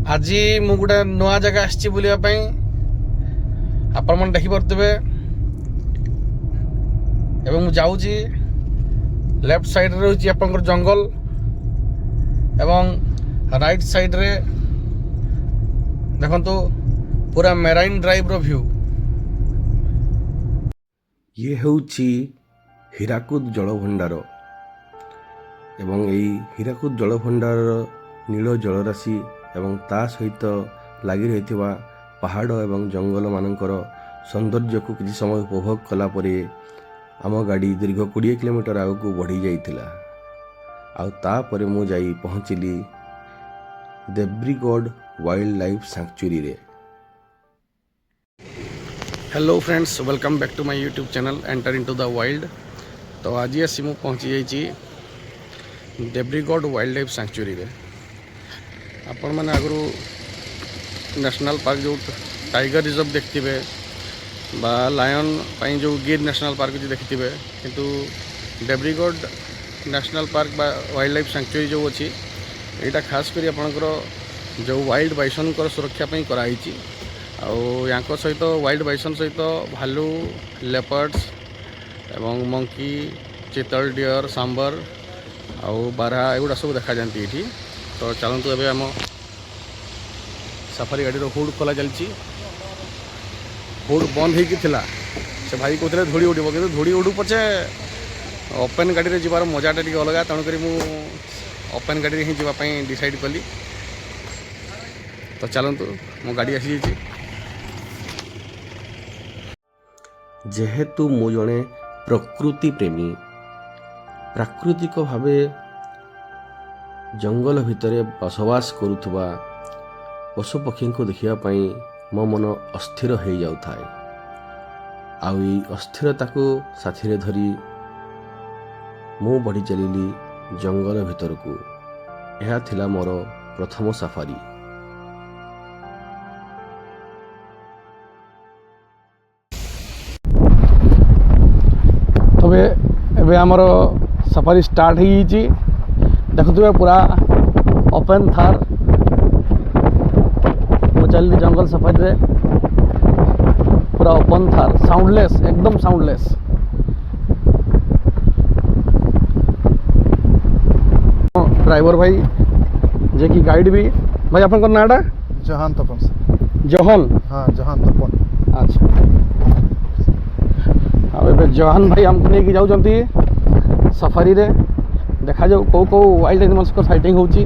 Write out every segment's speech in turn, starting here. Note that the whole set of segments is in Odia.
आज मु गोटे नुआ जगह आसी बुलापी आपण मैंने देखिपे एवं मु जाऊँगी लेफ्ट साइड रे रही आप जंगल एवं राइट साइड रे देखो पूरा मेराइन ड्राइव रो व्यू। ये होउछि हीराकुद जलभंडार एवं यही हीराकुद जलभंडार नील जलराशि एवं ता सहित लगी रही पहाड़ एवं जंगल मानकर सौंदर्य को किसी समय उपभोग कला परे आम गाड़ी दीर्घ 20 किलोमीटर आग को बढ़ी जाइथिला। आउ तापरे मु जाई पहुँचली देब्रीगढ़ वाइल्ड लाइफ सैंक्चुरी रे। Hello friends, welcome back to my YouTube channel enter into the wild. तो आज आसी मु पहुँची जाइए देब्रीगढ़ वाइल्ड लाइफ सैंक्चुरी रे। आपण मैंने आगु नेशनल पार्क जो टाइगर रिजर्व देखते बा लायन पाई जो गिर नेशनल पार्क जो देखते किंतु देब्रीगढ़ नेशनल पार्क बा वाइल्ड लाइफ सैंक्चुरी जो अच्छी यहाँ खास कर आपणकर जो वाइल्ड बाइसन सुरक्षा कराई या सहित वाइल्ड बाइसन सहित भालू लेपर्ड्स एवं मंकी चितल डियर सांबर आउ बारहा एगुड़ा सब देखा जाती ये। तो चलतु एवं आम सफारी गाड़ी हुड खोला चलती। हुड बंद होता से भाई कहते धूड़ी उड़ब कि धूड़ी उड़ू पचे ओपन गाड़ी में जीवार मजाटा टी अलग तेणुक ओपन गाड़ी ही जावाई डिसाइड कली। तो चलतु मो गाड़ी आसी जेहेतु मु जड़े प्रकृति प्रेमी प्राकृतिक भावे जंगल भितर बसवास करुवा पशुपक्षी को देखापी मो मन अस्थिर हो जाए। आउ अस्थिरता को साथी धरी मु बढ़ी चलिली जंगल भितर को। यह थिला मोर प्रथम सफारी। तबे एबे हमर सफारी स्टार्ट हो देखुए पूरा ओपन थार चल जंगल सफारी रे पूरा ओपन थार साउंडलेस एकदम साउंडलेस। ड्राइवर भाई जे की गाइड भी भाई अपन नाटा जहान तपन जहन। हाँ जहान तपन। अच्छा अब जहान भाई हमको नहीं जाऊँ सफारी रे देखा जाऊ कौ कौ वाइल्ड एनिमल्स को साइटिंग होची।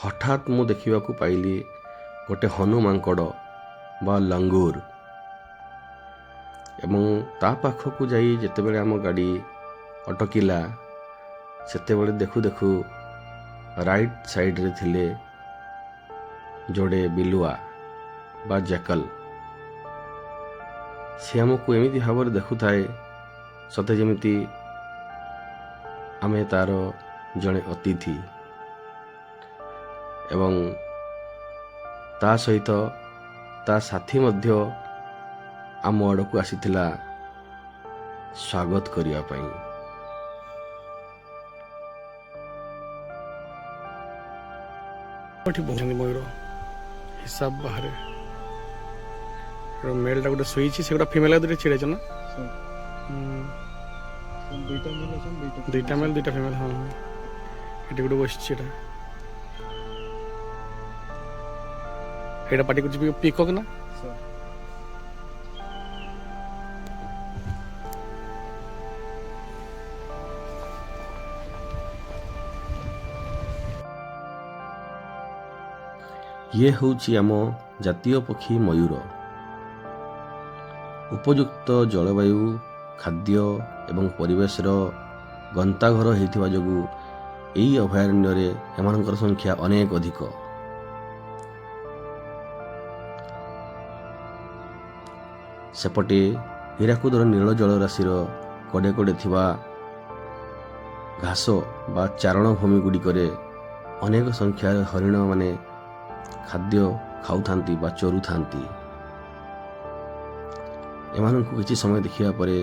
हठात मु देखा पाइली गोटे हनु मांकड़ बा लंगूर एवं ता पाखक जाई जेतेबेले आम गाड़ी अटकिला सेतेबेले देखु देखु राइट साइड रे थिले जोड़े बिलुआ बा जैकल। सी आमको एमती भाव देखु थाए सते जेमिति आमे तार जड़े अतिथि एवं ता सहित ता साथी मध्य आम आड़ को आसीथिला स्वागत करिया पई। मयूर हिसाब बाहर मेलटा गोटे शोई से गोटे फिमेल दुटे छिड़े ना दुईटा मेल दुईटा फिमेल। हाँ ये गोटे बस ये पार्टी कुछ पिकक ना ये होउछि आम जातीय पक्षी मयूर। उपयुक्त जलवायु खाद्य एवं परिवेशर गंताघर होइथिबा जोगु एही अभयारण्य रे एमानकर संख्या अनेक अधिक। सेपटे हीराकुदर नील जलराशिर कड़े कड़े थिबा घास बा चारण भूमि गुड़िकरे अनेक संख्यार हरिण माने खाद्य खाऊथांती बा चरुथांती। ଏମାନଙ୍କୁ କିଛି ସମୟ ଦେଖିବା ପରେ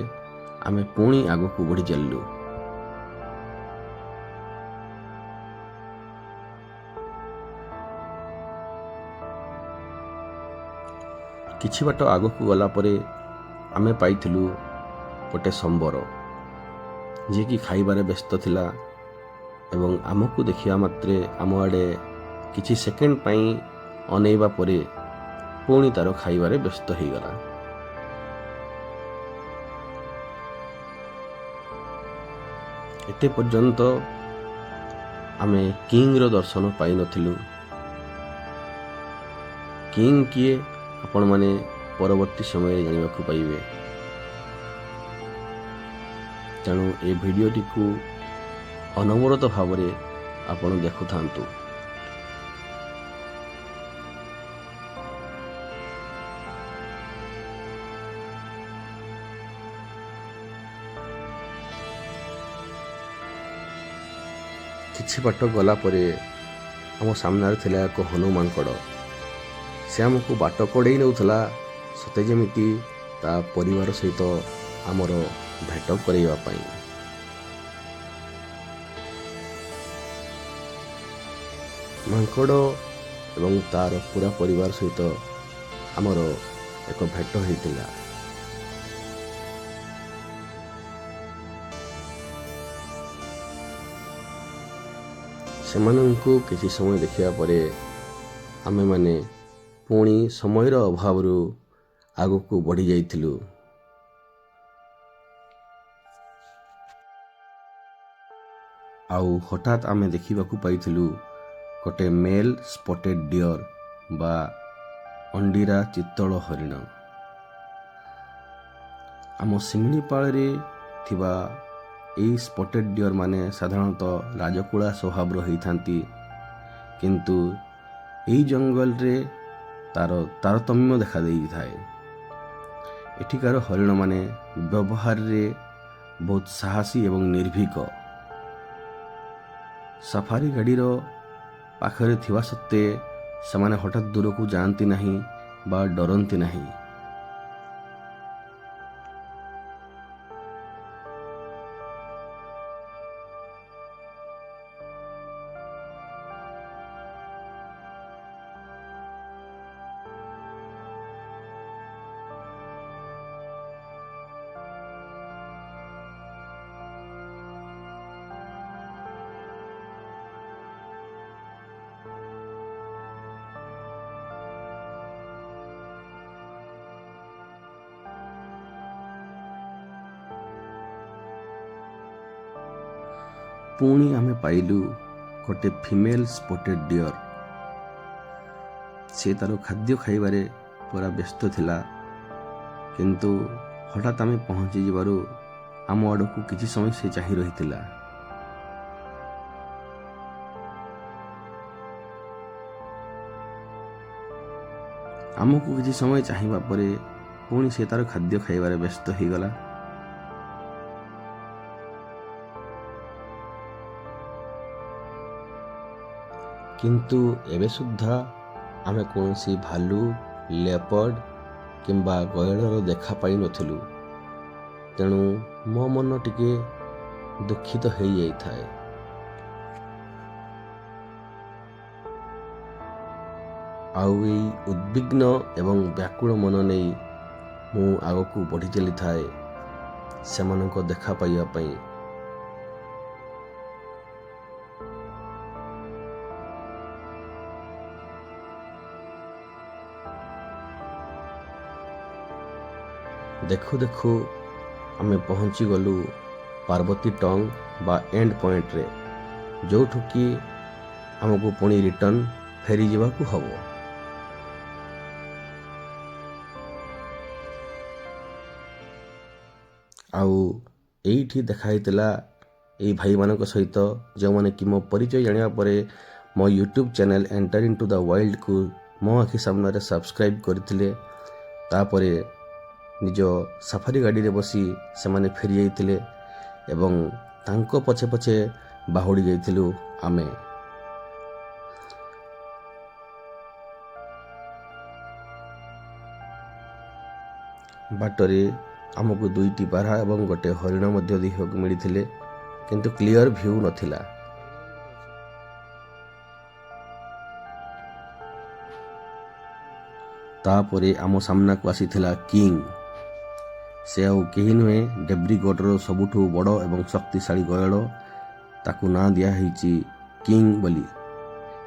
ଆମେ ପୁଣି ଆଗକୁ ବଢ଼ି ଚାଲିଲୁ। କିଛି ବାଟ ଆଗକୁ ଗଲା ପରେ ଆମେ ପାଇଥିଲୁ ଗୋଟେ ସମ୍ବର, ଯିଏକି ଖାଇବାରେ ବ୍ୟସ୍ତ ଥିଲା ଏବଂ ଆମକୁ ଦେଖିବା ମାତ୍ରେ ଆମ ଆଡ଼େ କିଛି ସେକେଣ୍ଡ ପାଇଁ ଅନେଇବା ପରେ ପୁଣି ତାର ଖାଇବାରେ ବ୍ୟସ୍ତ ହୋଇଗଲା। ଏତେ ପର୍ଯ୍ୟନ୍ତ ଆମେ କିଙ୍ଗର ଦର୍ଶନ ପାଇନଥିଲୁ। କିଙ୍ଗ କିଏ ଆପଣମାନେ ପରବର୍ତ୍ତୀ ସମୟରେ ଜାଣିବାକୁ ପାଇବେ। ତେଣୁ ଏ ଭିଡ଼ିଓଟିକୁ ଅନବରତ ଭାବରେ ଆପଣ ଦେଖୁଥାନ୍ତୁ। କିଛି ବାଟ ଗଲା ପରେ ଆମ ସାମ୍ନାରେ ଥିଲା ଏକ ହନୁ ମାଙ୍କଡ଼। ସେ ଆମକୁ ବାଟ କଢ଼େଇ ନେଉଥିଲା, ସତେ ଯେମିତି ତା ପରିବାର ସହିତ ଆମର ଭେଟ କରାଇବା ପାଇଁ। ମାଙ୍କଡ଼ ଏବଂ ତାର ପୁରା ପରିବାର ସହିତ ଆମର ଏକ ଭେଟ ହୋଇଥିଲା। ସେମାନଙ୍କୁ କିଛି ସମୟ ଦେଖିବା ପରେ ଆମେମାନେ ପୁଣି ସମୟର ଅଭାବରୁ ଆଗକୁ ବଢ଼ି ଯାଇଥିଲୁ। ଆଉ ହଠାତ୍ ଆମେ ଦେଖିବାକୁ ପାଇଥିଲୁ ଗୋଟେ ମେଲ୍ ସ୍ପଟେଡ୍ ଡିଅର୍ ବା ଅଣ୍ଡିରା ଚିତ୍ତଳ ହରିଣ। ଆମ ଶିମିଳିପାଳରେ ଥିବା ଏହି ସ୍ପଟେଡ୍ ଡିଅର୍ ମାନେ ସାଧାରଣତଃ ରାଜକୁଳା ସ୍ୱଭାବର ହୋଇଥାନ୍ତି, କିନ୍ତୁ ଏହି ଜଙ୍ଗଲରେ ତାର ତାରତମ୍ୟ ଦେଖା ଦେଇଥାଏ। ଏଠିକାର ହରିଣମାନେ ବ୍ୟବହାରରେ ବହୁତ ସାହସୀ ଏବଂ ନିର୍ଭୀକ। ସାଫାରି ଗାଡ଼ିର ପାଖରେ ଥିବା ସତ୍ତ୍ୱେ ସେମାନେ ହଠାତ୍ ଦୂରକୁ ଯାଆନ୍ତି ନାହିଁ ବା ଡରନ୍ତି ନାହିଁ। ପୁଣି ଆମେ ପାଇଲୁ ଗୋଟେ ଫିମେଲ୍ ସ୍ପଟେଡ୍ ଡିଅର୍। ସେ ତାର ଖାଦ୍ୟ ଖାଇବାରେ ପୁରା ବ୍ୟସ୍ତ ଥିଲା, କିନ୍ତୁ ହଠାତ୍ ଆମେ ପହଞ୍ଚି ଯିବାରୁ ଆମ ଆଡ଼କୁ କିଛି ସମୟ ସେ ଚାହିଁ ରହିଥିଲା। ଆମକୁ କିଛି ସମୟ ଚାହିଁବା ପରେ ପୁଣି ସେ ତାର ଖାଦ୍ୟ ଖାଇବାରେ ବ୍ୟସ୍ତ ହୋଇଗଲା। କିନ୍ତୁ ଏବେ ସୁଦ୍ଧା ଆମେ କୌଣସି ଭାଲୁ, ଲେପର୍ଡ କିମ୍ବା ଗୟଳର ଦେଖା ପାଇନଥିଲୁ। ତେଣୁ ମୋ ମନ ଟିକେ ଦୁଃଖିତ ହୋଇଯାଇଥାଏ। ଆଉ ଏଇ ଉଦ୍ବିଗ୍ନ ଏବଂ ବ୍ୟାକୁଳ ମନ ନେଇ ମୁଁ ଆଗକୁ ବଢ଼ି ଚାଲିଥାଏ ସେମାନଙ୍କ ଦେଖା ପାଇବା ପାଇଁ। ଦେଖୁ ଦେଖୁ ଆମେ ପହଞ୍ଚିଗଲୁ ପାର୍ବତୀ ଟଙ୍ଗ ବା ଏଣ୍ଡ ପଏଣ୍ଟରେ, ଯେଉଁଠୁ କି ଆମକୁ ପୁଣି ରିଟର୍ଣ୍ଣ ଫେରିଯିବାକୁ ହେବ। ଆଉ ଏଇଠି ଦେଖା ହେଇଥିଲା ଏଇ ଭାଇମାନଙ୍କ ସହିତ, ଯେଉଁମାନେ କି ମୋ ପରିଚୟ ଜାଣିବା ପରେ ମୋ ୟୁଟ୍ୟୁବ୍ ଚ୍ୟାନେଲ୍ ଏଣ୍ଟର ଇଣ୍ଟୁ ଦ ୱାଇଲ୍ଡକୁ ମୋ ଆଖି ସାମ୍ନାରେ ସବସ୍କ୍ରାଇବ୍ କରିଥିଲେ। ତାପରେ ନିଜ ସାଫାରି ଗାଡ଼ିରେ ବସି ସେମାନେ ଫେରି ଯାଇଥିଲେ ଏବଂ ତାଙ୍କ ପଛେ ପଛେ ବାହୁଡ଼ି ଯାଇଥିଲୁ ଆମେ। ବାଟରେ ଆମକୁ 2ଟି ବାରହା ଏବଂ ଗୋଟେ ହରିଣ ମଧ୍ୟ ଦେଖିବାକୁ ମିଳିଥିଲେ, କିନ୍ତୁ କ୍ଲିଅର ଭ୍ୟୁ ନଥିଲା। ତାପରେ ଆମ ସାମ୍ନାକୁ ଆସିଥିଲା କିଙ୍ଗ। ସେ ଆଉ କେହି ନୁହେଁ, ଡେବ୍ରିଗଡ଼ର ସବୁଠୁ ବଡ଼ ଏବଂ ଶକ୍ତିଶାଳୀ ଗୟଳ। ତାକୁ ନାଁ ଦିଆହେଇଛି କିଙ୍ଗ ବୋଲି।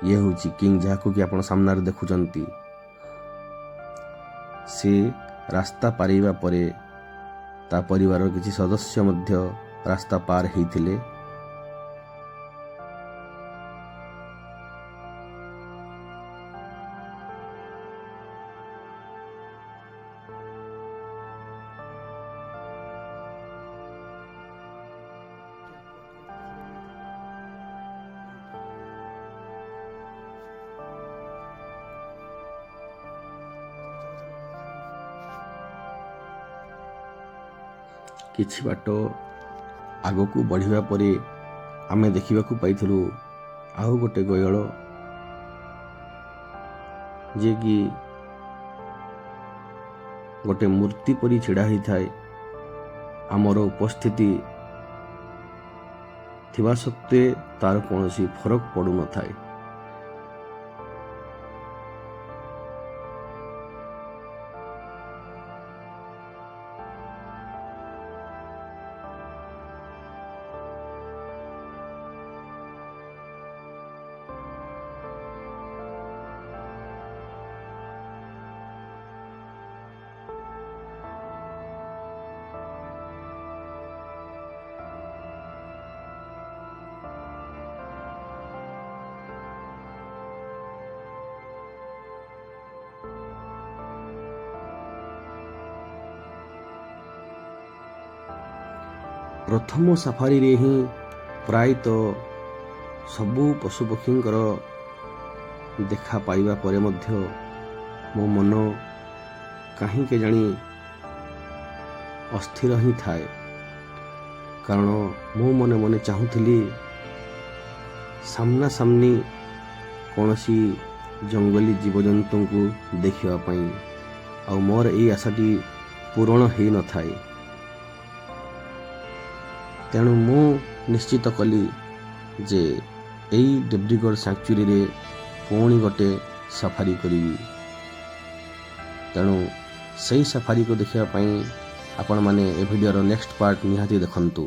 ଇଏ ହେଉଛି କିଙ୍ଗ, ଯାହାକୁ କି ଆପଣ ସାମ୍ନାରେ ଦେଖୁଛନ୍ତି। ସେ ରାସ୍ତା ପାରିବା ପରେ ତା ପରିବାରର କିଛି ସଦସ୍ୟ ମଧ୍ୟ ରାସ୍ତା ପାର ହେଇଥିଲେ। କିଛି ବାଟ ଆଗକୁ ବଢ଼ିବା ପରେ ଆମେ ଦେଖିବାକୁ ପାଇଥିଲୁ ଆଉ ଗୋଟେ ଗୟଳ, ଯିଏକି ଗୋଟେ ମୂର୍ତ୍ତି ପରି ଛିଡ଼ା ହେଇଥାଏ। ଆମର ଉପସ୍ଥିତି ଥିବା ସତ୍ତ୍ୱେ ତାର କୌଣସି ଫରକ ପଡ଼ୁନଥାଏ। ପ୍ରଥମ ସାଫାରିରେ ହିଁ ପ୍ରାୟତଃ ସବୁ ପଶୁପକ୍ଷୀଙ୍କର ଦେଖା ପାଇବା ପରେ ମଧ୍ୟ ମୋ ମନ କାହିଁ କେଜାଣି ଅସ୍ଥିର ହିଁ ଥାଏ। କାରଣ ମୁଁ ମନେ ମନେ ଚାହୁଁଥିଲି ସାମ୍ନା ସାମ୍ନି କୌଣସି ଜଙ୍ଗଲୀ ଜୀବଜନ୍ତୁଙ୍କୁ ଦେଖିବା ପାଇଁ, ଆଉ ମୋର ଏଇ ଆଶାଟି ପୂରଣ ହେଇନଥାଏ। ତେଣୁ ମୁଁ ନିଶ୍ଚିତ କଲି ଯେ ଏଇ ଡେବ୍ରିଗଡ଼ ସାଙ୍କ୍ଚୁରୀରେ ପୁଣି ଗୋଟେ ସାଫାରି କରିବି। ତେଣୁ ସେଇ ସାଫାରିକୁ ଦେଖିବା ପାଇଁ ଆପଣମାନେ ଏ ଭିଡ଼ିଓର ନେକ୍ସଟ ପାର୍ଟ ନିହାତି ଦେଖନ୍ତୁ।